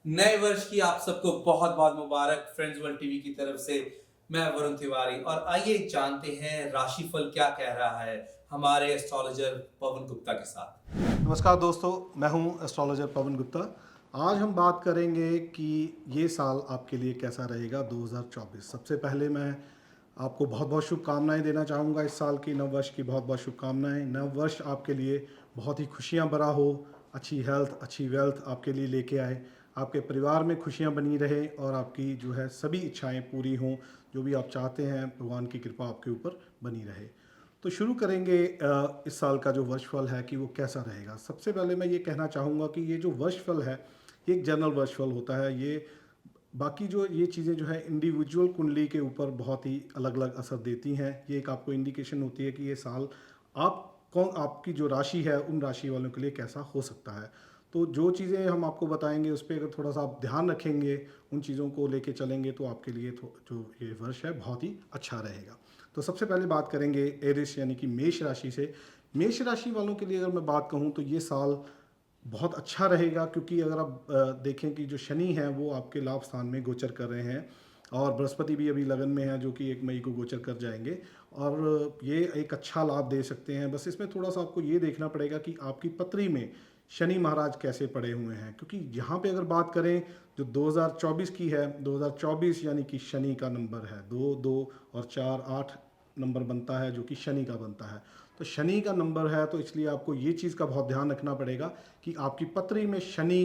नए वर्ष की आप सबको बहुत बहुत मुबारक। फ्रेंड्स वर्ल्ड टीवी की तरफ से मैं वरुण तिवारी और आइए जानते हैं राशिफल क्या कह रहा है हमारे एस्ट्रोलॉजर पवन गुप्ता के साथ। नमस्कार दोस्तों, मैं हूं एस्ट्रोलॉजर पवन गुप्ता। आज हम बात करेंगे कि ये साल आपके लिए कैसा रहेगा 2024। सबसे पहले मैं आपको बहुत बहुत शुभकामनाएं देना चाहूँगा। इस साल की नव वर्ष की बहुत बहुत शुभकामनाएं। नव वर्ष आपके लिए बहुत ही खुशियाँ भरा हो, अच्छी हेल्थ, अच्छी वेल्थ आपके लिए लेके आए, आपके परिवार में खुशियाँ बनी रहे और आपकी जो है सभी इच्छाएँ पूरी हों। जो भी आप चाहते हैं, भगवान की कृपा आपके ऊपर बनी रहे। तो शुरू करेंगे इस साल का जो वर्षफल है कि वो कैसा रहेगा। सबसे पहले मैं ये कहना चाहूँगा कि ये जो वर्षफल है, ये एक जनरल वर्षफल होता है। ये बाकी जो ये चीज़ें जो है इंडिविजुअल कुंडली के ऊपर बहुत ही अलग अलग असर देती हैं। ये एक आपको इंडिकेशन होती है कि ये साल आप कौन आपकी जो राशि है उन राशि वालों के लिए कैसा हो सकता है। तो जो चीज़ें हम आपको बताएंगे उस पर अगर थोड़ा सा आप ध्यान रखेंगे, उन चीज़ों को लेके चलेंगे तो आपके लिए जो ये वर्ष है बहुत ही अच्छा रहेगा। तो सबसे पहले बात करेंगे एरिस यानी कि मेष राशि से। मेष राशि वालों के लिए अगर मैं बात कहूँ तो ये साल बहुत अच्छा रहेगा, क्योंकि अगर आप देखें कि जो शनि है वो आपके लाभ स्थान में गोचर कर रहे हैं और बृहस्पति भी अभी लगन में है जो कि 1 मई को गोचर कर जाएंगे और ये एक अच्छा लाभ दे सकते हैं। बस इसमें थोड़ा सा आपको ये देखना पड़ेगा कि आपकी पत्री में शनि महाराज कैसे पड़े हुए हैं, क्योंकि यहाँ पे अगर बात करें जो 2024 की है, 2024 यानी कि शनि का नंबर है 2 2 और 4 8 नंबर बनता है जो कि शनि का बनता है। तो शनि का नंबर है तो इसलिए आपको ये चीज़ का बहुत ध्यान रखना पड़ेगा कि आपकी पत्री में शनि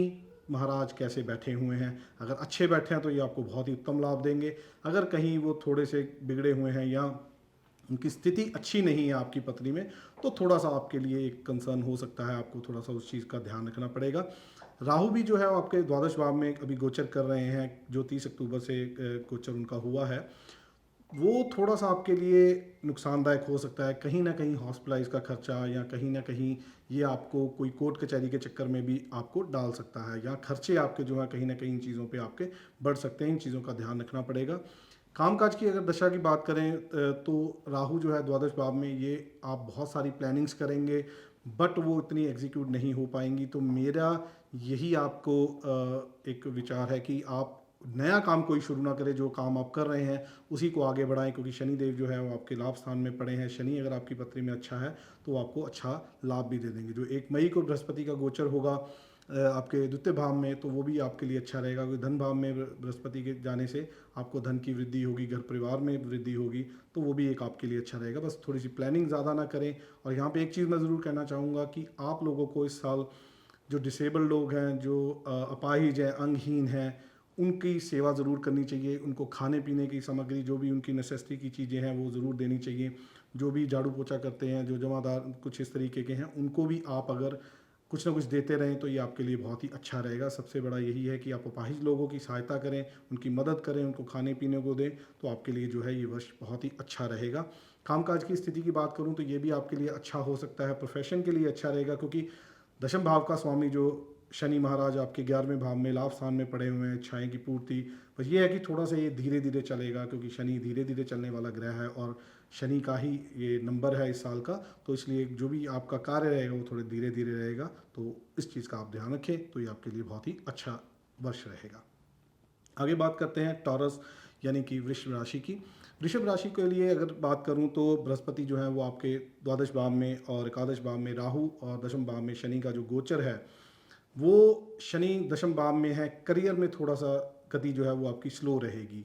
महाराज कैसे बैठे हुए हैं। अगर अच्छे बैठे हैं तो ये आपको बहुत ही उत्तम लाभ देंगे। अगर कहीं वो थोड़े से बिगड़े हुए हैं या उनकी स्थिति अच्छी नहीं है आपकी पत्री में, तो थोड़ा सा आपके लिए एक कंसर्न हो सकता है। आपको थोड़ा सा उस चीज़ का ध्यान रखना पड़ेगा। राहु भी जो है वो आपके द्वादश भाव में अभी गोचर कर रहे हैं, जो 30 अक्टूबर से गोचर उनका हुआ है। वो थोड़ा सा आपके लिए नुकसानदायक हो सकता है। कहीं ना कहीं हॉस्पिटलाइज का खर्चा या कहीं ना कहीं ये आपको कोई कोर्ट कचहरी के चक्कर में भी आपको डाल सकता है, या खर्चे आपके जो है कहीं ना कहीं इन चीज़ों पे आपके बढ़ सकते हैं। इन चीज़ों का ध्यान रखना पड़ेगा। कामकाज की अगर दशा की बात करें तो राहु जो है द्वादश भाव में, ये आप बहुत सारी प्लानिंग्स करेंगे बट वो इतनी एग्जीक्यूट नहीं हो पाएंगी। तो मेरा यही आपको एक विचार है कि आप नया काम कोई शुरू ना करें। जो काम आप कर रहे हैं उसी को आगे बढ़ाएं, क्योंकि शनि देव जो है वो आपके लाभ स्थान में पड़े हैं। शनि अगर आपकी पत्री में अच्छा है तो आपको अच्छा लाभ भी दे देंगे। जो 1 मई को बृहस्पति का गोचर होगा आपके द्वितीय भाव में, तो वो भी आपके लिए अच्छा रहेगा, क्योंकि धन भाव में बृहस्पति के जाने से आपको धन की वृद्धि होगी, घर परिवार में वृद्धि होगी, तो वो भी एक आपके लिए अच्छा रहेगा। बस थोड़ी सी प्लानिंग ज़्यादा ना करें। और यहाँ पे एक चीज़ मैं ज़रूर कहना चाहूँगा कि आप लोगों को इस साल जो डिसेबल्ड लोग हैं, जो अपाहिज हैं, अंगहीन हैं, उनकी सेवा ज़रूर करनी चाहिए। उनको खाने पीने की सामग्री, जो भी उनकी नेसेसिटी की चीज़ें हैं वो ज़रूर देनी चाहिए। जो भी झाड़ू पोछा करते हैं, जो जमादार कुछ इस तरीके के हैं, उनको भी आप अगर कुछ ना कुछ देते रहें तो ये आपके लिए बहुत ही अच्छा रहेगा। सबसे बड़ा यही है कि आप अपाहिज लोगों की सहायता करें, उनकी मदद करें, उनको खाने पीने को दें, तो आपके लिए जो है ये वर्ष बहुत ही अच्छा रहेगा। कामकाज की स्थिति की बात करूं तो ये भी आपके लिए अच्छा हो सकता है। प्रोफेशन के लिए अच्छा रहेगा, क्योंकि दशम भाव का स्वामी जो शनि महाराज आपके 11वें भाव में लाभ स्थान में पड़े हुए हैं, इच्छाएं की पूर्ति। बस ये है कि थोड़ा सा ये धीरे धीरे चलेगा, क्योंकि शनि धीरे धीरे चलने वाला ग्रह है और शनि का ही ये नंबर है इस साल का। तो इसलिए जो भी आपका कार्य रहेगा वो थोड़े धीरे धीरे रहेगा। तो इस चीज़ का आप ध्यान रखें तो ये आपके लिए बहुत ही अच्छा वर्ष रहेगा। आगे बात करते हैं टॉरस यानी कि वृषभ राशि की। वृषभ राशि के लिए अगर बात करूं तो बृहस्पति जो है वो आपके द्वादश भाव में और एकादश भाव में राहु और दशम भाव में शनि का जो गोचर है, वो शनि दशम भाव में है। करियर में थोड़ा सा गति जो है वो आपकी स्लो रहेगी।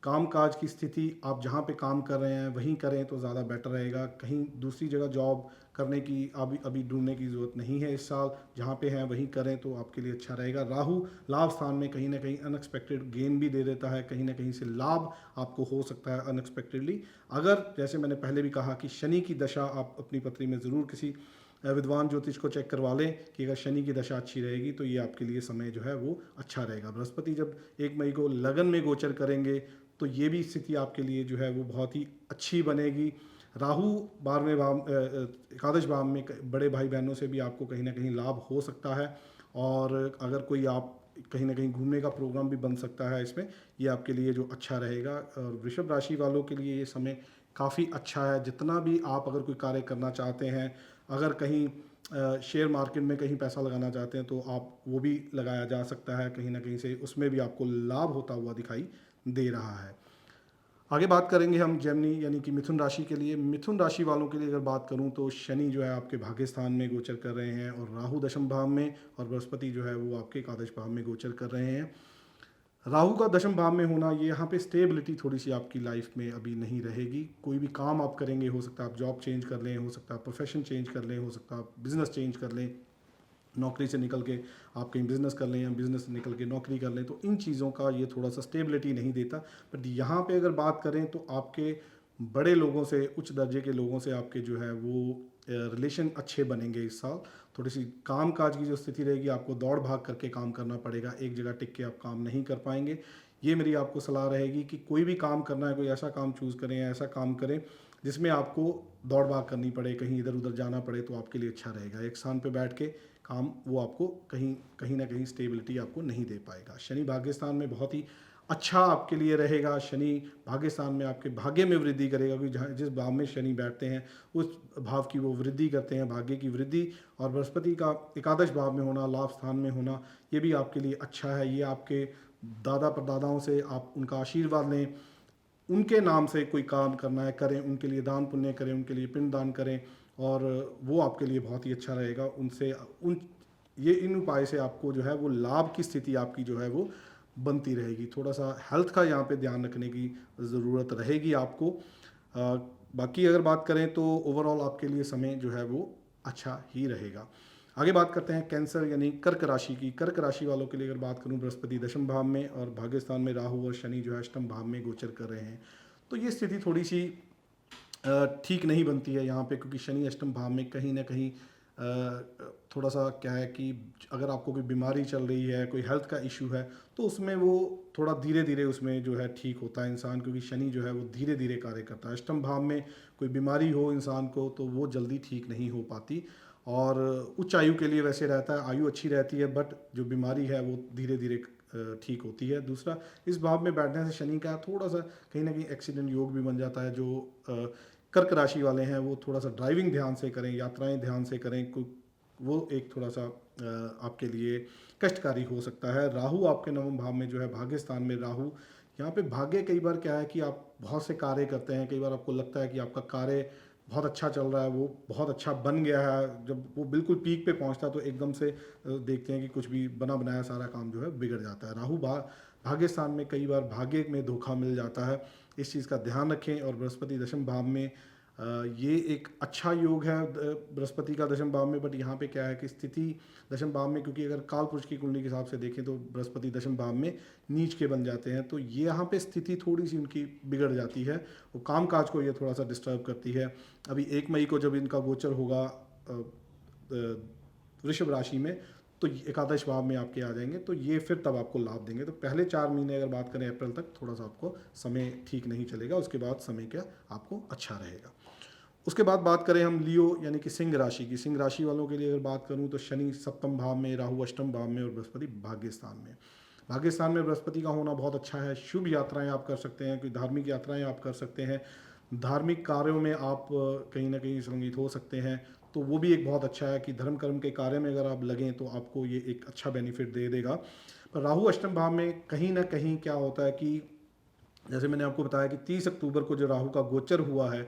काम काज की स्थिति, आप जहाँ पे काम कर रहे हैं वहीं करें तो ज़्यादा बेटर रहेगा। कहीं दूसरी जगह जॉब करने की अभी अभी ढूंढने की ज़रूरत नहीं है इस साल। जहाँ पे हैं वहीं करें तो आपके लिए अच्छा रहेगा। राहु लाभ स्थान में कहीं ना कहीं अनएक्सपेक्टेड गेन भी दे देता है, कहीं ना कहीं से लाभ आपको हो सकता है अनएक्सपेक्टेडली। अगर जैसे मैंने पहले भी कहा कि शनि की दशा आप अपनी पत्री में ज़रूर किसी विद्वान ज्योतिष को चेक करवा लें कि अगर शनि की दशा अच्छी रहेगी तो ये आपके लिए समय जो है वो अच्छा रहेगा। बृहस्पति जब 1 मई को लगन में गोचर करेंगे तो ये भी स्थिति आपके लिए जो है वो बहुत ही अच्छी बनेगी। राहु 12वें भाव एकादश भाव में बड़े भाई बहनों से भी आपको कहीं ना कहीं लाभ हो सकता है। और अगर कोई आप कहीं ना कहीं घूमने का प्रोग्राम भी बन सकता है इसमें, ये आपके लिए जो अच्छा रहेगा। और वृषभ राशि वालों के लिए ये समय काफ़ी अच्छा है। जितना भी आप अगर कोई कार्य करना चाहते हैं, अगर कहीं शेयर मार्केट में कहीं पैसा लगाना चाहते हैं तो आप वो भी लगाया जा सकता है, कहीं ना कहीं से उसमें भी आपको लाभ होता हुआ दिखाई दे रहा है। आगे बात करेंगे हम जेमिनी यानी कि मिथुन राशि के लिए। मिथुन राशि वालों के लिए अगर बात करूं तो शनि जो है आपके भाग्य स्थान में गोचर कर रहे हैं और राहु दशम भाव में, और बृहस्पति जो है वो आपके एकादश भाव में गोचर कर रहे हैं। राहु का दशम भाव में होना, ये यहाँ पे स्टेबिलिटी थोड़ी सी आपकी लाइफ में अभी नहीं रहेगी। कोई भी काम आप करेंगे, हो सकता है आप जॉब चेंज कर लें, हो सकता है आप प्रोफेशन चेंज कर लें, हो सकता है आप बिजनेस चेंज कर लें, नौकरी से निकल के आप कहीं बिजनेस कर लें या बिजनेस से निकल के नौकरी कर लें, तो इन चीज़ों का ये थोड़ा सा स्टेबिलिटी नहीं देता। बट यहाँ पे अगर बात करें तो आपके बड़े लोगों से, उच्च दर्जे के लोगों से आपके जो है वो रिलेशन अच्छे बनेंगे इस साल। थोड़ी सी काम काज की जो स्थिति रहेगी, आपको दौड़ भाग करके काम करना पड़ेगा, एक जगह टिक के आप काम नहीं कर पाएंगे। ये मेरी आपको सलाह रहेगी कि कोई भी काम करना है, कोई ऐसा काम चूज़ करें या ऐसा काम करें जिसमें आपको दौड़ भाग करनी पड़े, कहीं इधर उधर जाना पड़े, तो आपके लिए अच्छा रहेगा। एक स्थान पे बैठ के काम वो आपको कहीं कहीं ना कहीं स्टेबिलिटी आपको नहीं दे पाएगा। शनि भाग्य स्थान में बहुत ही अच्छा आपके लिए रहेगा। शनि भाग्य स्थान में आपके भाग्य में वृद्धि करेगा, क्योंकि जहाँ जिस भाव में शनि बैठते हैं उस भाव की वो वृद्धि करते हैं, भाग्य की वृद्धि। और बृहस्पति का एकादश भाव में होना, लाभ स्थान में होना, ये भी आपके लिए अच्छा है। ये आपके दादा परदादाओं से आप उनका आशीर्वाद लें, उनके नाम से कोई काम करना है करें, उनके लिए दान पुण्य करें, उनके लिए पिंड दान करें, और वो आपके लिए बहुत ही अच्छा रहेगा। उनसे उन ये इन उपाय से आपको जो है वो लाभ की स्थिति आपकी जो है वो बनती रहेगी। थोड़ा सा हेल्थ का यहाँ पे ध्यान रखने की ज़रूरत रहेगी आपको। बाकी अगर बात करें तो ओवरऑल आपके लिए समय जो है वो अच्छा ही रहेगा। आगे बात करते हैं कैंसर यानी कर्क राशि की। कर्क राशि वालों के लिए अगर बात करूं, बृहस्पति दशम भाव में और भाग्य स्थान में राहु और शनि जो है अष्टम भाव में गोचर कर रहे हैं, तो ये स्थिति थोड़ी सी ठीक नहीं बनती है यहाँ पे, क्योंकि शनि अष्टम भाव में कहीं ना कहीं थोड़ा सा क्या है कि अगर आपको कोई बीमारी चल रही है, कोई हेल्थ का इशू है, तो उसमें वो थोड़ा धीरे धीरे उसमें जो है ठीक होता है इंसान, क्योंकि शनि जो है वो धीरे धीरे कार्य करता है। अष्टम भाव में कोई बीमारी हो इंसान को तो वो जल्दी ठीक नहीं हो पाती, और उच्च आयु के लिए वैसे रहता है, आयु अच्छी रहती है, बट जो बीमारी है वो धीरे धीरे ठीक होती है। दूसरा, इस भाव में बैठने से शनि का थोड़ा सा कहीं ना कहीं एक्सीडेंट योग भी बन जाता है। जो कर्क राशि वाले हैं वो थोड़ा सा ड्राइविंग ध्यान से करें, यात्राएं ध्यान से करें, वो एक थोड़ा सा आपके लिए कष्टकारी हो सकता है। राहु आपके नवम भाव में जो है भाग्य स्थान में राहु, यहाँ पे भाग्य कई बार क्या है कि आप बहुत से कार्य करते हैं, कई बार आपको लगता है कि आपका कार्य बहुत अच्छा चल रहा है, वो बहुत अच्छा बन गया है, जब वो बिल्कुल पीक पे पहुंचता है तो एकदम से देखते हैं कि कुछ भी बना बनाया सारा काम जो है बिगड़ जाता है। राहु भाग्य स्थान में कई बार भाग्य में धोखा मिल जाता है, इस चीज़ का ध्यान रखें। और बृहस्पति दशम भाव में ये एक अच्छा योग है बृहस्पति का दशम भाव में, बट यहाँ पे क्या है कि स्थिति दशम भाव में, क्योंकि अगर काल पुरुष की कुंडली के हिसाब से देखें तो बृहस्पति दशम भाव में नीच के बन जाते हैं, तो ये यहाँ पे स्थिति थोड़ी सी उनकी बिगड़ जाती है, वो काम काज को ये थोड़ा सा डिस्टर्ब करती है। अभी 1 मई को जब इनका गोचर होगा वृषभ राशि में, तो एकादश भाव में आपके आ जाएंगे, तो ये फिर तब आपको लाभ देंगे। तो पहले 4 महीने अगर बात करें अप्रैल तक, थोड़ा सा आपको समय ठीक नहीं चलेगा, उसके बाद समय क्या आपको अच्छा रहेगा। उसके बाद बात करें हम लियो यानी कि सिंह राशि की। सिंह राशि वालों के लिए अगर बात करूं तो शनि सप्तम भाव में, राहु अष्टम भाव में और बृहस्पति भाग्य स्थान में। भाग्य स्थान में बृहस्पति का होना बहुत अच्छा है। शुभ यात्राएं आप कर सकते हैं, कोई धार्मिक यात्राएं आप कर सकते हैं, धार्मिक कार्यों में आप कहीं ना कहीं संगीत हो सकते हैं, तो वो भी एक बहुत अच्छा है कि धर्म कर्म के कार्य में अगर आप लगें तो आपको ये एक अच्छा बेनिफिट दे देगा। पर राहु अष्टम भाव में कहीं ना कहीं क्या होता है कि जैसे मैंने आपको बताया कि 30 अक्टूबर को जो राहु का गोचर हुआ है,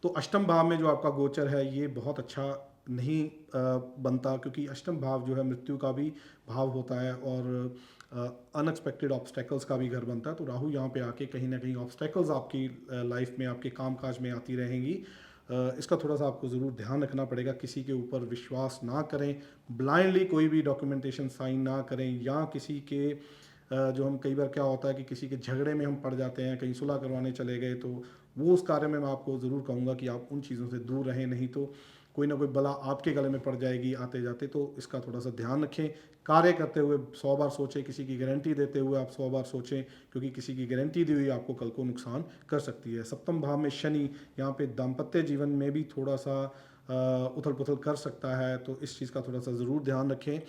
तो अष्टम भाव में जो आपका गोचर है ये बहुत अच्छा नहीं बनता, क्योंकि अष्टम भाव जो है मृत्यु का भी भाव होता है और अनएक्सपेक्टेड ऑब्स्टेकल्स का भी घर बनता है। तो राहु यहाँ पे आके कहीं ना कहीं ऑब्स्टेकल्स आपकी लाइफ में, आपके कामकाज में आती रहेंगी। इसका थोड़ा सा आपको ज़रूर ध्यान रखना पड़ेगा। किसी के ऊपर विश्वास ना करें, ब्लाइंडली कोई भी डॉक्यूमेंटेशन साइन ना करें, या किसी के जो हम कई बार क्या होता है कि किसी के झगड़े में हम पड़ जाते हैं, कहीं सुलह करवाने चले गए, तो वो उस कार्य में मैं आपको ज़रूर कहूँगा कि आप उन चीज़ों से दूर रहें, नहीं तो कोई ना कोई बला आपके गले में पड़ जाएगी आते जाते। तो इसका थोड़ा सा ध्यान रखें। कार्य करते हुए 100 बार सोचें, किसी की गारंटी देते हुए आप 100 बार सोचें, क्योंकि किसी की गारंटी दी हुई आपको कल को नुकसान कर सकती है। सप्तम भाव में शनि यहाँ पे दाम्पत्य जीवन में भी थोड़ा सा उथल पुथल कर सकता है, तो इस चीज़ का थोड़ा सा ज़रूर ध्यान रखें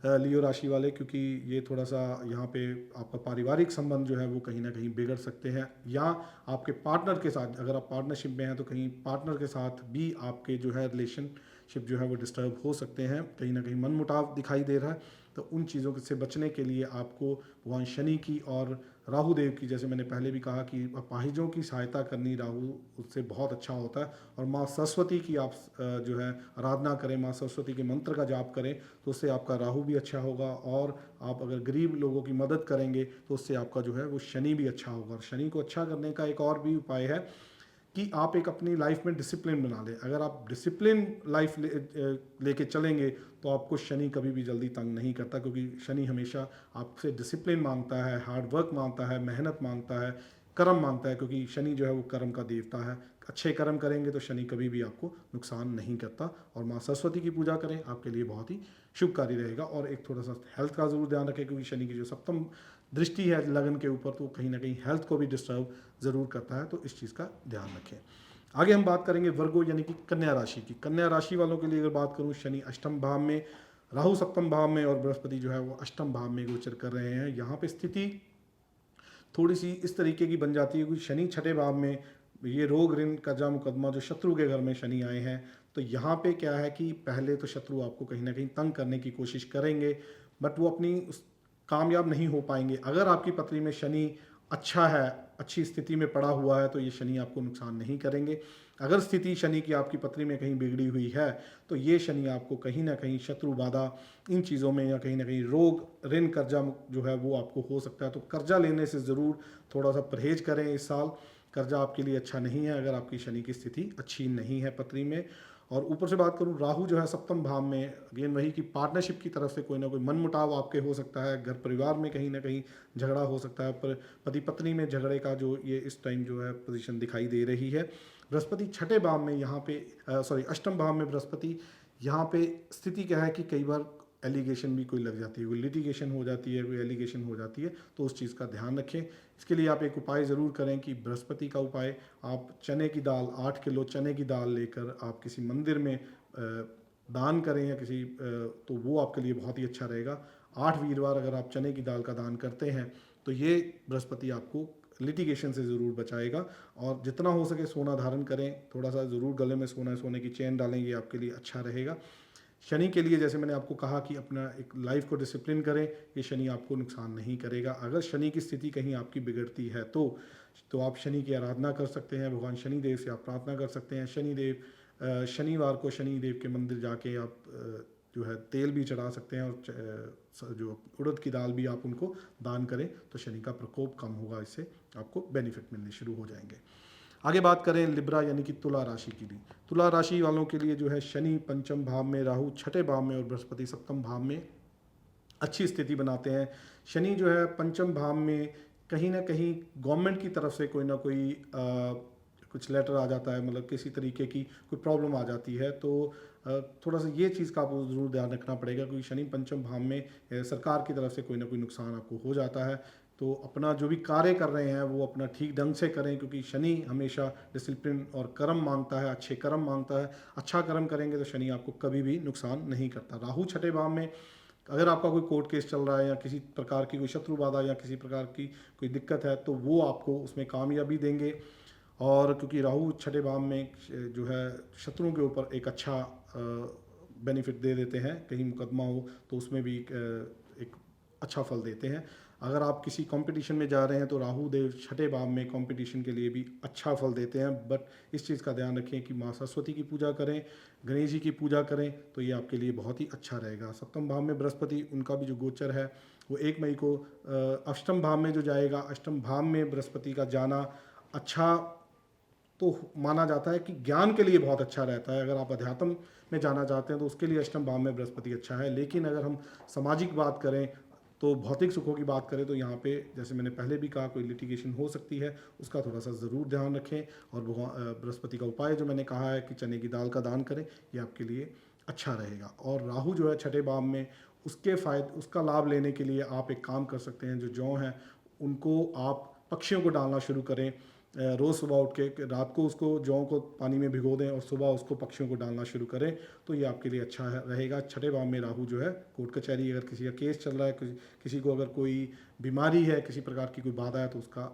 लियो राशि वाले, क्योंकि ये थोड़ा सा यहाँ पे आपका पारिवारिक संबंध जो है वो कहीं ना कहीं बिगड़ सकते हैं, या आपके पार्टनर के साथ, अगर आप पार्टनरशिप में हैं तो कहीं पार्टनर के साथ भी आपके जो है रिलेशनशिप रिलेशनशिप जो है वो डिस्टर्ब हो सकते हैं, कहीं ना कहीं मनमुटाव दिखाई दे रहा है। तो उन चीज़ों से बचने के लिए आपको भगवान शनि की और राहु देव की, जैसे मैंने पहले भी कहा कि अपाहिजों की सहायता करनी राहु उससे बहुत अच्छा होता है। और माँ सरस्वती की आप जो है आराधना करें, माँ सरस्वती के मंत्र का जाप करें, तो उससे आपका राहु भी अच्छा होगा। और आप अगर गरीब लोगों की मदद करेंगे तो उससे आपका जो है वो शनि भी अच्छा होगा। और शनि को अच्छा करने का एक और भी उपाय है कि आप एक अपनी लाइफ में डिसिप्लिन बना लें। अगर आप डिसिप्लिन लाइफ लेके चलेंगे तो आपको शनि कभी भी जल्दी तंग नहीं करता, क्योंकि शनि हमेशा आपसे डिसिप्लिन मांगता है, हार्ड वर्क मांगता है, मेहनत मांगता है, कर्म मांगता है, क्योंकि शनि जो है वो कर्म का देवता है। अच्छे कर्म करेंगे तो शनि कभी भी आपको नुकसान नहीं करता। और माँ सरस्वती की पूजा करें, आपके लिए बहुत ही शुभकारी रहेगा। और एक थोड़ा सा हेल्थ का ज़रूर ध्यान रखें, क्योंकि शनि की जो सप्तम दृष्टि है लगन के ऊपर, तो कहीं ना कहीं हेल्थ को भी डिस्टर्ब ज़रूर करता है, तो इस चीज़ का ध्यान रखें। आगे हम बात करेंगे वर्गो यानी कि कन्या राशि की। कन्या राशि वालों के लिए अगर बात करूं, शनि अष्टम भाव में, राहु सप्तम भाव में और बृहस्पति जो है वो अष्टम भाव में गोचर कर रहे हैं। यहाँ पे स्थिति थोड़ी सी इस तरीके की बन जाती है कि शनि छठे भाव में, ये रोग ऋण कर्जा मुकदमा जो शत्रु के घर में शनि आए हैं, तो यहाँ पे क्या है कि पहले तो शत्रु आपको कहीं ना कहीं तंग करने की कोशिश करेंगे, बट वो अपनी कामयाब नहीं हो पाएंगे। अगर आपकी पत्री में शनि अच्छा है, अच्छी स्थिति में पड़ा हुआ है, तो ये शनि आपको नुकसान नहीं करेंगे। अगर स्थिति शनि की आपकी पत्री में कहीं बिगड़ी हुई है तो ये शनि आपको कहीं ना कहीं शत्रु बाधा इन चीज़ों में, या कहीं ना कहीं रोग ऋण कर्जा जो है वो आपको हो सकता है। तो कर्जा लेने से ज़रूर थोड़ा सा परहेज करें इस साल। कर्जा आपके लिए अच्छा नहीं है अगर आपकी शनि की स्थिति अच्छी नहीं है पत्री में। और ऊपर से बात करूं, राहु जो है सप्तम भाव में, अगेन वही कि पार्टनरशिप की तरफ से कोई ना कोई मनमुटाव आपके हो सकता है, घर परिवार में कहीं ना कहीं झगड़ा हो सकता है। पर पति पत्नी में झगड़े का जो ये इस टाइम जो है पोजीशन दिखाई दे रही है। बृहस्पति छठे भाव में यहाँ पे अष्टम भाव में बृहस्पति, यहाँ पे स्थिति क्या है कि कई बार एलिगेशन भी कोई लग जाती है, कोई लिटिगेशन हो जाती है, कोई एलिगेशन हो जाती है, तो उस चीज़ का ध्यान रखें। इसके लिए आप एक उपाय ज़रूर करें कि बृहस्पति का उपाय, आप चने की दाल 8 किलो चने की दाल लेकर आप किसी मंदिर में दान करें, या किसी तो वो आपके लिए बहुत ही अच्छा रहेगा। 8 वीरवार अगर आप चने की दाल का दान करते हैं तो ये बृहस्पति आपको लिटिगेशन से ज़रूर बचाएगा। और जितना हो सके सोना धारण करें, थोड़ा सा ज़रूर गले में सोने की चेन डालें, ये आपके लिए अच्छा रहेगा। शनि के लिए जैसे मैंने आपको कहा कि अपना एक लाइफ को डिसिप्लिन करें, ये शनि आपको नुकसान नहीं करेगा। अगर शनि की स्थिति कहीं आपकी बिगड़ती है तो आप शनि की आराधना कर सकते हैं, भगवान शनि देव से आप प्रार्थना कर सकते हैं। शनिवार को शनि देव के मंदिर जाके आप जो है तेल भी चढ़ा सकते हैं, और जो उड़द की दाल भी आप उनको दान करें, तो शनि का प्रकोप कम होगा, इससे आपको बेनिफिट मिलने शुरू हो जाएंगे। आगे बात करें लिब्रा यानी कि तुला राशि की भी। तुला राशि वालों के लिए जो है शनि पंचम भाव में, राहु छठे भाव में और बृहस्पति सप्तम भाव में अच्छी स्थिति बनाते हैं। शनि जो है पंचम भाव में, कहीं ना कहीं गवर्नमेंट की तरफ से कोई ना कोई कुछ लेटर आ जाता है, मतलब किसी तरीके की कोई प्रॉब्लम आ जाती है, तो थोड़ा सा ये चीज़ का आपको ज़रूर ध्यान रखना पड़ेगा, क्योंकि शनि पंचम भाव में सरकार की तरफ से कोई ना कोई नुकसान आपको हो जाता है। तो अपना जो भी कार्य कर रहे हैं वो अपना ठीक ढंग से करें, क्योंकि शनि हमेशा डिसिप्लिन और कर्म मांगता है, अच्छे कर्म मांगता है। अच्छा कर्म करेंगे तो शनि आपको कभी भी नुकसान नहीं करता। राहु छठे भाव में, अगर आपका कोई कोर्ट केस चल रहा है या किसी प्रकार की कोई शत्रु बाधा या किसी प्रकार की कोई दिक्कत है, तो वो आपको उसमें कामयाबी देंगे। और क्योंकि राहु छठे भाव में जो है शत्रुओं के ऊपर एक अच्छा बेनिफिट दे देते हैं, कहीं मुकदमा हो तो उसमें भी एक अच्छा फल देते हैं। अगर आप किसी कंपटीशन में जा रहे हैं तो राहु देव छठे भाव में कंपटीशन के लिए भी अच्छा फल देते हैं। बट इस चीज़ का ध्यान रखें कि माँ सरस्वती की पूजा करें, गणेश जी की पूजा करें, तो ये आपके लिए बहुत ही अच्छा रहेगा। सप्तम भाव में बृहस्पति, उनका भी जो गोचर है वो 1 मई को अष्टम भाव में जो जाएगा। अष्टम भाव में बृहस्पति का जाना अच्छा तो माना जाता है कि ज्ञान के लिए बहुत अच्छा रहता है। अगर आप अध्यात्म में जाना चाहते हैं तो उसके लिए अष्टम भाव में बृहस्पति अच्छा है। लेकिन अगर हम सामाजिक बात करें, तो भौतिक सुखों की बात करें, तो यहाँ पे जैसे मैंने पहले भी कहा कोई लिटिगेशन हो सकती है, उसका थोड़ा सा ज़रूर ध्यान रखें। और बृहस्पति का उपाय जो मैंने कहा है कि चने की दाल का दान करें, ये आपके लिए अच्छा रहेगा। और राहु जो है छठे भाव में, उसका लाभ लेने के लिए आप एक काम कर सकते हैं, जो जौ हैं उनको आप पक्षियों को डालना शुरू करें। रोज़ सुबह उठ के रात को उसको जौ को पानी में भिगो दें और सुबह उसको पक्षियों को डालना शुरू करें, तो ये आपके लिए अच्छा रहेगा। छठे भाव में राहु जो है कोर्ट कचहरी, अगर किसी का केस चल रहा है, किसी को अगर कोई बीमारी है, किसी प्रकार की कोई बाधा है, तो उसका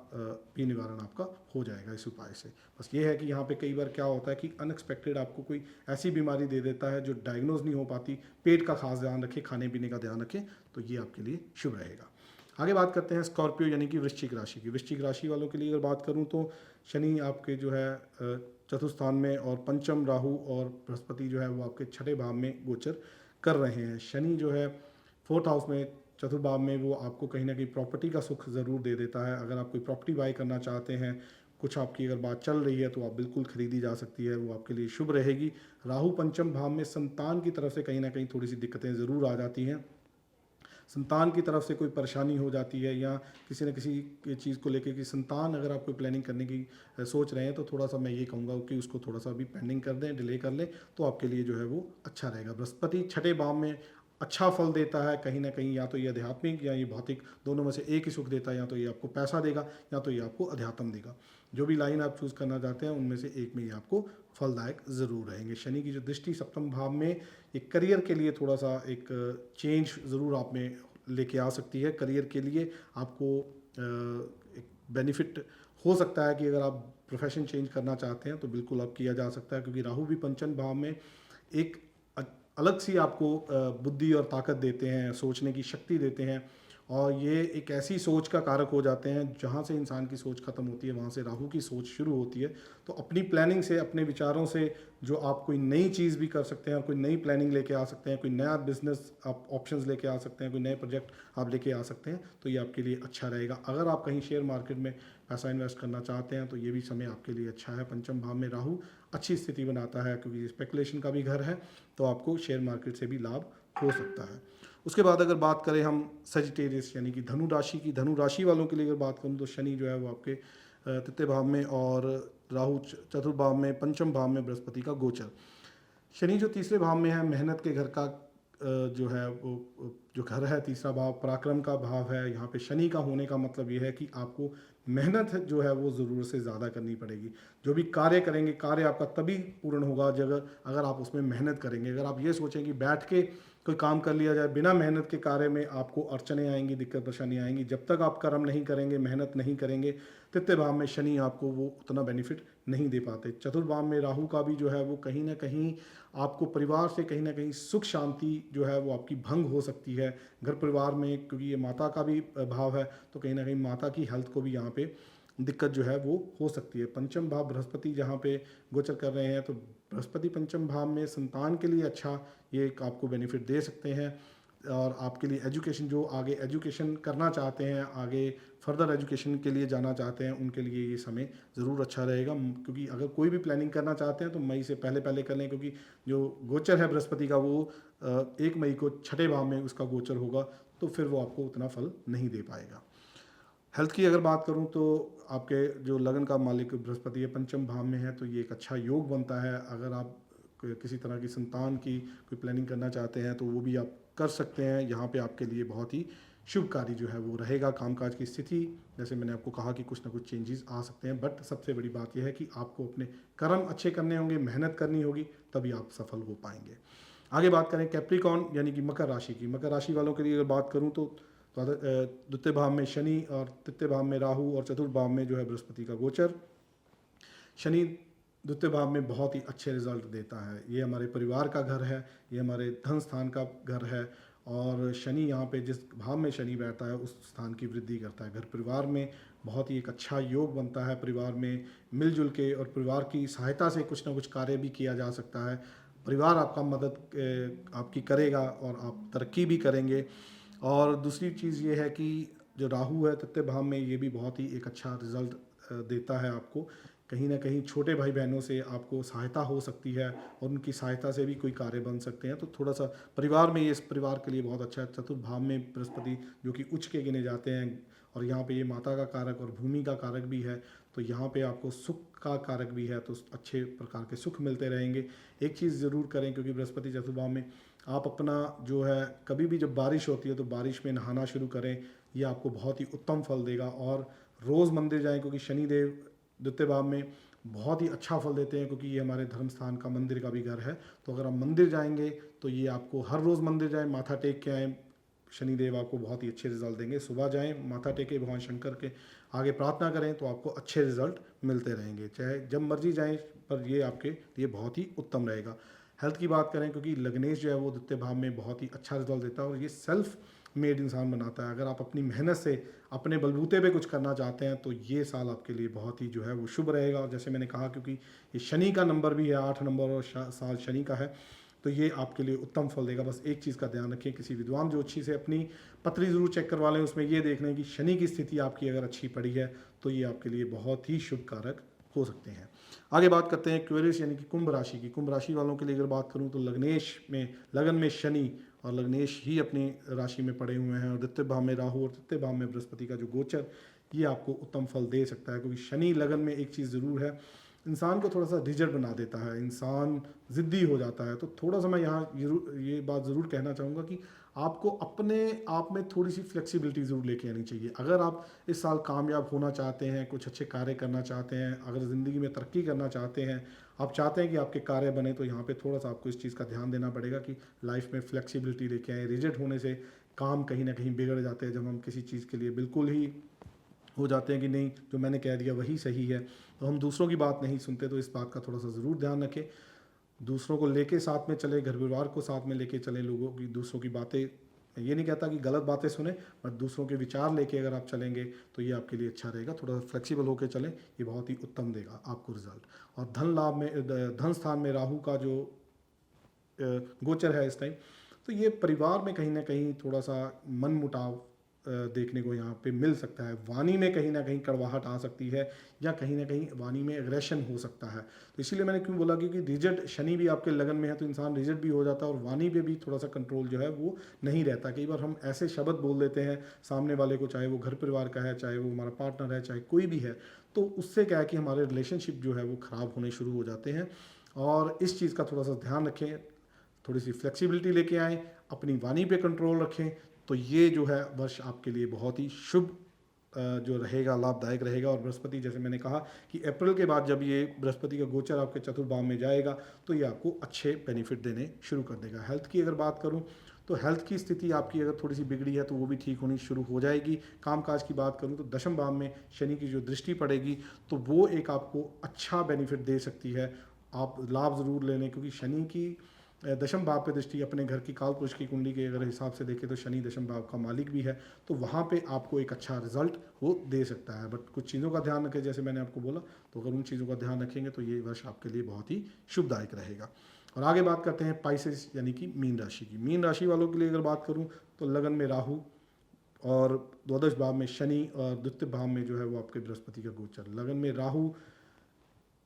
भी निवारण आपका हो जाएगा इस उपाय से। बस ये है कि यहाँ पे कई बार क्या होता है कि अनएक्सपेक्टेड आपको कोई ऐसी बीमारी दे देता है जो डायग्नोज नहीं हो पाती। पेट का खास ध्यान रखें, खाने पीने का ध्यान रखें, तो ये आपके लिए शुभ रहेगा। आगे बात करते हैं स्कॉर्पियो यानी कि वृश्चिक राशि की। वृश्चिक राशि वालों के लिए अगर बात करूं तो शनि आपके जो है चतुर्थ स्थान में, और पंचम राहु और बृहस्पति जो है वो आपके छठे भाव में गोचर कर रहे हैं। शनि जो है फोर्थ हाउस में चतुर्थ भाव में, वो आपको कहीं ना कहीं प्रॉपर्टी का सुख ज़रूर दे देता है। अगर आप कोई प्रॉपर्टी बाय करना चाहते हैं, कुछ आपकी अगर बात चल रही है, तो आप बिल्कुल खरीदी जा सकती है, वो आपके लिए शुभ रहेगी। राहु पंचम भाव में संतान की तरफ से कहीं ना कहीं थोड़ी सी दिक्कतें ज़रूर आ जाती हैं। संतान की तरफ से कोई परेशानी हो जाती है, या किसी न किसी चीज़ को लेकर कि संतान अगर आप कोई प्लानिंग करने की सोच रहे हैं, तो थोड़ा सा मैं ये कहूँगा कि उसको थोड़ा सा अभी पेंडिंग कर दें, डिले कर लें, तो आपके लिए जो है वो अच्छा रहेगा। बृहस्पति छठे भाव में अच्छा फल देता है कहीं ना कहीं, या तो ये आध्यात्मिक या ये भौतिक, दोनों में से एक ही सुख देता है। या तो ये आपको पैसा देगा, या तो ये आपको अध्यात्म देगा। जो भी लाइन आप चूज़ करना चाहते हैं, उनमें से एक में ये आपको फलदायक ज़रूर रहेंगे। शनि की जो दृष्टि सप्तम भाव में एक करियर के लिए थोड़ा सा एक चेंज ज़रूर आप में लेके आ सकती है। करियर के लिए आपको एक बेनिफिट हो सकता है कि अगर आप प्रोफेशन चेंज करना चाहते हैं, तो बिल्कुल आप किया जा सकता है, क्योंकि राहु भी पंचम भाव में एक अलग सी आपको बुद्धि और ताकत देते हैं, सोचने की शक्ति देते हैं, और ये एक ऐसी सोच का कारक हो जाते हैं जहाँ से इंसान की सोच खत्म होती है, वहाँ से राहु की सोच शुरू होती है। तो अपनी प्लानिंग से, अपने विचारों से जो आप कोई नई चीज़ भी कर सकते हैं, कोई नई प्लानिंग लेके आ सकते हैं, कोई नया बिजनेस आप ऑप्शंस लेके आ सकते हैं, कोई नए प्रोजेक्ट आप लेके आ सकते हैं, तो ये आपके लिए अच्छा रहेगा। अगर आप कहीं शेयर मार्केट में पैसा इन्वेस्ट करना चाहते हैं, तो ये भी समय आपके लिए अच्छा है। पंचम भाव में राहु अच्छी स्थिति बनाता है, क्योंकि स्पेकुलेशन का भी घर है, तो आपको शेयर मार्केट से भी लाभ हो सकता है। उसके बाद अगर बात करें हम सजिटेरियस यानी कि धनु राशि की, धनु राशि वालों के लिए अगर बात करूं, तो शनि जो है वो आपके तृतीय भाव में, और राहु चतुर्थ भाव में, पंचम भाव में बृहस्पति का गोचर। शनि जो तीसरे भाव में है, मेहनत के घर का जो है वो जो घर है, तीसरा भाव पराक्रम का भाव है। यहाँ पे शनि का होने का मतलब ये है कि आपको मेहनत जो है वो ज़रूरत से ज़्यादा करनी पड़ेगी। जो भी कार्य करेंगे, कार्य आपका तभी पूर्ण होगा जब अगर आप उसमें मेहनत करेंगे। अगर आप ये सोचें कि बैठ के कोई काम कर लिया जाए, बिना मेहनत के कार्य में आपको अड़चने आएंगी, दिक्कत परेशानी आएंगी। जब तक आप कर्म नहीं करेंगे, मेहनत नहीं करेंगे, तृतीय भाव में शनि आपको वो उतना बेनिफिट नहीं दे पाते। चतुर्थ भाव में राहु का भी जो है वो कहीं ना कहीं आपको परिवार से कहीं ना कहीं सुख शांति जो है वो आपकी भंग हो सकती है। घर परिवार में, क्योंकि ये माता का भी भाव है, तो कहीं ना कहीं माता की हेल्थ को भी यहाँ पे दिक्कत जो है वो हो सकती है। पंचम भाव बृहस्पति जहाँ पे गोचर कर रहे हैं, तो बृहस्पति पंचम भाव में संतान के लिए अच्छा ये एक आपको बेनिफिट दे सकते हैं। और आपके लिए एजुकेशन, जो आगे एजुकेशन करना चाहते हैं, आगे फर्दर एजुकेशन के लिए जाना चाहते हैं, उनके लिए ये समय ज़रूर अच्छा रहेगा। क्योंकि अगर कोई भी प्लानिंग करना चाहते हैं, तो मई से पहले पहले कर लें, क्योंकि जो गोचर है बृहस्पति का वो 1 मई को छठे भाव में उसका गोचर होगा, तो फिर वो आपको उतना फल नहीं दे पाएगा। हेल्थ की अगर बात करूं, तो आपके जो लगन का मालिक बृहस्पति है, पंचम भाव में है, तो ये एक अच्छा योग बनता है। अगर आप किसी तरह की संतान की कोई प्लानिंग करना चाहते हैं, तो वो भी आप कर सकते हैं। यहाँ पे आपके लिए बहुत ही शुभकारी जो है वो रहेगा। कामकाज की स्थिति, जैसे मैंने आपको कहा कि कुछ ना कुछ चेंजेस आ सकते हैं, बट सबसे बड़ी बात यह है कि आपको अपने कर्म अच्छे करने होंगे, मेहनत करनी होगी, तभी आप सफल हो पाएंगे। आगे बात करें कैप्रिकॉन यानी कि मकर राशि की। मकर राशि वालों के लिए अगर बात करूँ, तो द्वितीय भाव में शनि, और तृतीय भाव में राहु, और चतुर्थ भाव में जो है बृहस्पति का गोचर। शनि द्वितीय भाव में बहुत ही अच्छे रिजल्ट देता है। ये हमारे परिवार का घर है, ये हमारे धन स्थान का घर है, और शनि यहाँ पे जिस भाव में शनि बैठता है, उस स्थान की वृद्धि करता है। घर परिवार में बहुत ही एक अच्छा योग बनता है। परिवार में मिलजुल के और परिवार की सहायता से कुछ ना कुछ कार्य भी किया जा सकता है। परिवार आपका मदद आपकी करेगा, और आप तरक्की भी करेंगे। और दूसरी चीज़ ये है कि जो राहु है तृतीय भाव में, ये भी बहुत ही एक अच्छा रिजल्ट देता है आपको। कहीं ना कहीं छोटे भाई बहनों से आपको सहायता हो सकती है, और उनकी सहायता से भी कोई कार्य बन सकते हैं। तो थोड़ा सा परिवार में, ये इस परिवार के लिए बहुत अच्छा है। चतुर्थ भाव में बृहस्पति जो कि उच्च के गिने जाते हैं, और यहाँ पे ये माता का कारक और भूमि का कारक भी है, तो यहाँ पे आपको सुख का कारक भी है, तो अच्छे प्रकार के सुख मिलते रहेंगे। एक चीज़ ज़रूर करें, क्योंकि बृहस्पति चतुर्थ भाव में, आप अपना जो है कभी भी जब बारिश होती है, तो बारिश में नहाना शुरू करें। ये आपको बहुत ही उत्तम फल देगा। और रोज़ मंदिर जाएं, क्योंकि शनिदेव द्वितीय भाव में बहुत ही अच्छा फल देते हैं, क्योंकि ये हमारे धर्म स्थान का, मंदिर का भी घर है। तो अगर आप मंदिर जाएंगे तो ये आपको हर रोज़ मंदिर जाएं, माथा टेक के आएँ, शनिदेव आपको बहुत ही अच्छे रिजल्ट देंगे। सुबह जाएं, माथा टेके, भगवान शंकर के आगे प्रार्थना करें तो आपको अच्छे रिजल्ट मिलते रहेंगे। चाहे जब मर्जी जाएं, पर ये आपके लिए बहुत ही उत्तम रहेगा। हेल्थ की बात करें, क्योंकि लग्नेश जो है वो द्वितीय भाव में बहुत ही अच्छा रिजल्ट देता है और ये सेल्फ मेड इंसान बनाता है। अगर आप अपनी मेहनत से अपने बलबूते पे कुछ करना चाहते हैं तो ये साल आपके लिए बहुत ही जो है वो शुभ रहेगा। और जैसे मैंने कहा, क्योंकि ये शनि का नंबर भी है, 8 नंबर, और साल शनि का है, तो ये आपके लिए उत्तम फल देगा। बस एक चीज़ का ध्यान रखें, किसी विद्वान ज्योतिषी से अपनी पत्री ज़रूर चेक करवा लें। उसमें ये देख लें कि शनि की स्थिति आपकी अगर अच्छी पड़ी है तो ये आपके लिए बहुत ही शुभ कारक हो सकते हैं। आगे बात करते हैं क्वेरिस यानी कि कुंभ राशि की। कुंभ राशि वालों के लिए अगर बात करूं तो लग्नेश में, लगन में शनि और लग्नेश ही अपनी राशि में पड़े हुए हैं, और द्वितीय भाव में राहु और तृतीय भाव में बृहस्पति का जो गोचर, ये आपको उत्तम फल दे सकता है। क्योंकि शनि लगन में एक चीज़ ज़रूर है, इंसान को थोड़ा सा रिजड बना देता है, इंसान ज़िद्दी हो जाता है। तो थोड़ा सा मैं यहाँ ये बात ज़रूर कहना चाहूँगा कि आपको अपने आप में थोड़ी सी फ्लेक्सिबिलिटी ज़रूर लेके आनी चाहिए। अगर आप इस साल कामयाब होना चाहते हैं, कुछ अच्छे कार्य करना चाहते हैं, अगर ज़िंदगी में तरक्की करना चाहते हैं, आप चाहते हैं कि आपके कार्य बने, तो यहाँ पे थोड़ा सा आपको इस चीज़ का ध्यान देना पड़ेगा कि लाइफ में फ्लेक्सिबिलिटी लेके आए। रिजिड होने से काम कहीं ना कहीं बिगड़ जाते हैं। जब हम किसी चीज़ के लिए बिल्कुल ही हो जाते हैं कि नहीं, जो मैंने कह दिया वही सही है, तो हम दूसरों की बात नहीं सुनते। तो इस बात का थोड़ा सा ज़रूर ध्यान रखें, दूसरों को लेके साथ में चले, घर परिवार को साथ में लेके चलें। लोगों की, दूसरों की बातें, मैं ये नहीं कहता कि गलत बातें सुने, बट दूसरों के विचार लेके अगर आप चलेंगे तो ये आपके लिए अच्छा रहेगा। थोड़ा सा फ्लेक्सिबल होकर चलें, ये बहुत ही उत्तम देगा आपको रिजल्ट। और धन लाभ में, धन स्थान में राहु का जो गोचर है इस टाइम, तो ये परिवार में कहीं ना कहीं थोड़ा सा मन मुटाव देखने को यहाँ पे मिल सकता है। वाणी में कहीं ना कहीं कड़वाहट आ सकती है, या कहीं ना कहीं वाणी में एग्रेशन हो सकता है। तो इसीलिए मैंने क्यों बोला, क्योंकि रिजड शनि भी आपके लगन में है, तो इंसान रिजड भी हो जाता है और वाणी पे भी थोड़ा सा कंट्रोल जो है वो नहीं रहता। कई बार हम ऐसे शब्द बोल देते हैं सामने वाले को, चाहे वो घर परिवार का है, चाहे वो हमारा पार्टनर है, चाहे कोई भी है, तो उससे क्या है कि हमारे रिलेशनशिप जो है वो ख़राब होने शुरू हो जाते हैं। और इस चीज़ का थोड़ा सा ध्यान रखें, थोड़ी सी फ्लेक्सिबिलिटी लेके आएँ, अपनी वाणी पे कंट्रोल रखें, तो ये जो है वर्ष आपके लिए बहुत ही शुभ जो रहेगा, लाभदायक रहेगा। और बृहस्पति, जैसे मैंने कहा कि अप्रैल के बाद जब ये बृहस्पति का गोचर आपके चतुर्भाव में जाएगा तो ये आपको अच्छे बेनिफिट देने शुरू कर देगा। हेल्थ की अगर बात करूं तो हेल्थ की स्थिति आपकी अगर थोड़ी सी बिगड़ी है तो वो भी ठीक होनी शुरू हो जाएगी। कामकाज की बात करूं तो दशम भाव में शनि की जो दृष्टि पड़ेगी तो वो एक आपको अच्छा बेनिफिट दे सकती है। आप लाभ ज़रूर ले लें, क्योंकि शनि की दशम भाव पे दृष्टि, अपने घर की काल पुरुष की कुंडली के अगर हिसाब से देखें तो शनि दशम भाव का मालिक भी है, तो वहाँ पे आपको एक अच्छा रिजल्ट वो दे सकता है। बट कुछ चीज़ों का ध्यान रखें, जैसे मैंने आपको बोला, तो अगर उन चीज़ों का ध्यान रखेंगे तो ये वर्ष आपके लिए बहुत ही शुभदायक रहेगा। और आगे बात करते हैं पाइसेस यानी कि मीन राशि की। मीन राशि वालों के लिए अगर बात करूँ तो लगन में राहु और द्वादश भाव में शनि और द्वितीय भाव में जो है वो आपके बृहस्पति का गोचर। लगन में राहु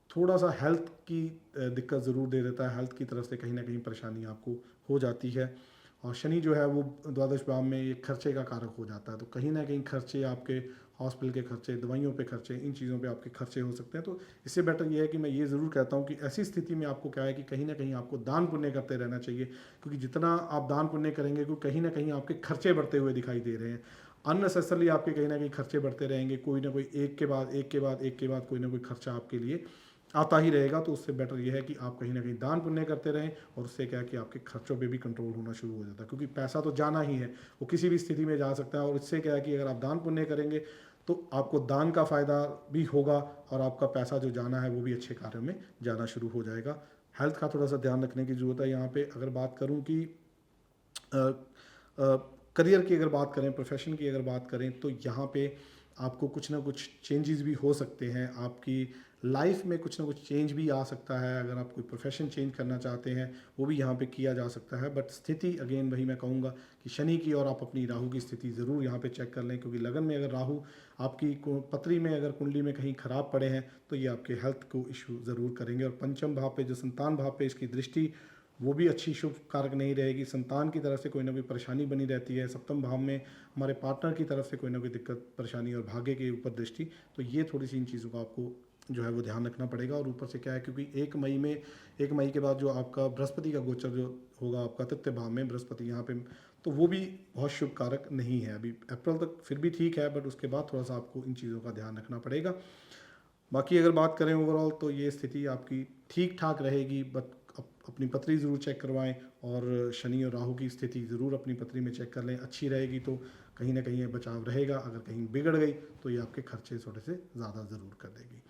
थोड़ा सा हेल्थ की दिक्कत ज़रूर दे देता है, हेल्थ की तरफ से कहीं ना कहीं परेशानी आपको हो जाती है। और शनि जो है वो द्वादश भाव में ये खर्चे का कारक हो जाता है, तो कहीं ना कहीं खर्चे, आपके हॉस्पिटल के खर्चे, दवाइयों पे खर्चे, इन चीज़ों पे आपके खर्चे हो सकते हैं। तो इससे बेटर ये है कि मैं ये ज़रूर कहता हूँ कि ऐसी स्थिति में आपको क्या है कि कहीं ना कहीं आपको दान पुण्य करते रहना चाहिए, क्योंकि जितना आप दान पुण्य करेंगे क्योंकि कहीं ना कहीं आपके खर्चे बढ़ते हुए दिखाई दे रहे हैं। अननेसेसरली आपके कहीं ना कहीं खर्चे बढ़ते रहेंगे, कोई ना कोई एक के बाद एक के बाद एक के बाद कोई ना कोई खर्चा आपके लिए आता ही रहेगा। तो उससे बेटर यह है कि आप कहीं ना कहीं दान पुण्य करते रहें, और उससे क्या है कि आपके खर्चों पे भी कंट्रोल होना शुरू हो जाता है, क्योंकि पैसा तो जाना ही है, वो किसी भी स्थिति में जा सकता है। और इससे क्या है कि अगर आप दान पुण्य करेंगे तो आपको दान का फ़ायदा भी होगा, और आपका पैसा जो जाना है वो भी अच्छे कार्यों में जाना शुरू हो जाएगा। हेल्थ का थोड़ा सा ध्यान रखने की ज़रूरत है यहाँ पे। अगर बात करूँ कि करियर की अगर बात करें, प्रोफेशन की अगर बात करें, तो यहाँ पे आपको कुछ ना कुछ चेंजेस भी हो सकते हैं। आपकी लाइफ में कुछ ना कुछ चेंज भी आ सकता है। अगर आप कोई प्रोफेशन चेंज करना चाहते हैं वो भी यहाँ पे किया जा सकता है। बट स्थिति अगेन वही मैं कहूँगा कि शनि की और आप अपनी राहु की स्थिति ज़रूर यहाँ पे चेक कर लें, क्योंकि लगन में अगर राहु आपकी पत्री में, अगर कुंडली में कहीं ख़राब पड़े हैं तो ये आपके हेल्थ को इशू ज़रूर करेंगे। और पंचम भाव पे, जो संतान भाव पे इसकी दृष्टि, वो भी अच्छी शुभ कारक नहीं रहेगी। संतान की तरफ से कोई ना कोई परेशानी बनी रहती है। सप्तम भाव में हमारे पार्टनर की तरफ से कोई ना कोई दिक्कत परेशानी, और भाग्य के ऊपर दृष्टि, तो ये थोड़ी सी इन चीज़ों का आपको जो है वो ध्यान रखना पड़ेगा। और ऊपर से क्या है, क्योंकि 1 मई के बाद जो आपका बृहस्पति का गोचर जो होगा आपका तृतीय भाव में बृहस्पति यहाँ पे, तो वो भी बहुत शुभ कारक नहीं है। अभी अप्रैल तक फिर भी ठीक है, बट उसके बाद थोड़ा सा आपको इन चीज़ों का ध्यान रखना पड़ेगा। बाकी अगर बात करें ओवरऑल तो ये स्थिति आपकी ठीक ठाक रहेगी, बट अपनी पत्री ज़रूर चेक करवाएं और शनि और राहु की स्थिति ज़रूर अपनी पत्री में चेक कर लें। अच्छी रहेगी तो कहीं ना कहीं ये बचाव रहेगा, अगर कहीं बिगड़ गई तो ये आपके खर्चे थोड़े से ज़्यादा ज़रूर कर देगी।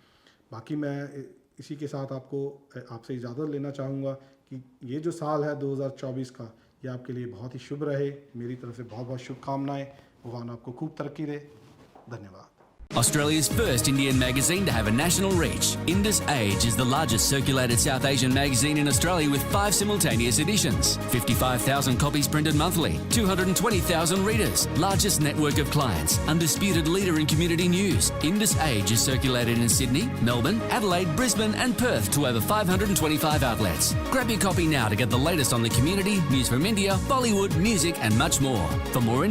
बाकी मैं इसी के साथ आपसे इजाज़त लेना चाहूँगा कि ये जो साल है 2024 का, ये आपके लिए बहुत ही शुभ रहे। मेरी तरफ से बहुत बहुत शुभकामनाएं। भगवान आपको खूब तरक्की दे। धन्यवाद। Australia's first Indian magazine to have a national reach, Indus Age is the largest circulated South Asian magazine in Australia with 5 simultaneous editions, 55,000 copies printed monthly, 220,000 readers, largest network of clients, undisputed leader in community news. Indus Age is circulated in Sydney, Melbourne, Adelaide, Brisbane and Perth to over 525 outlets. Grab your copy now to get the latest on the community, news from India, Bollywood, music and much more. For more